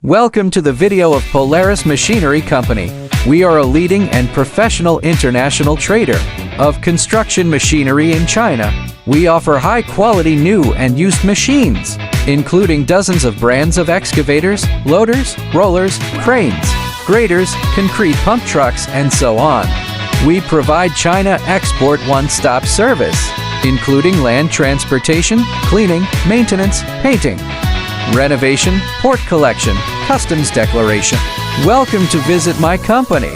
Welcome to the video of Polaris Machinery Company. We are a leading and professional international trader of construction machinery in China. We offer high-quality new and used machines, including dozens of brands of excavators, loaders, rollers, cranes, graders, concrete pump trucks, and so on. We provide China export one-stop service, including land transportation, cleaning, maintenance, painting, renovation, port collection, customs declaration. Welcome to visit my company.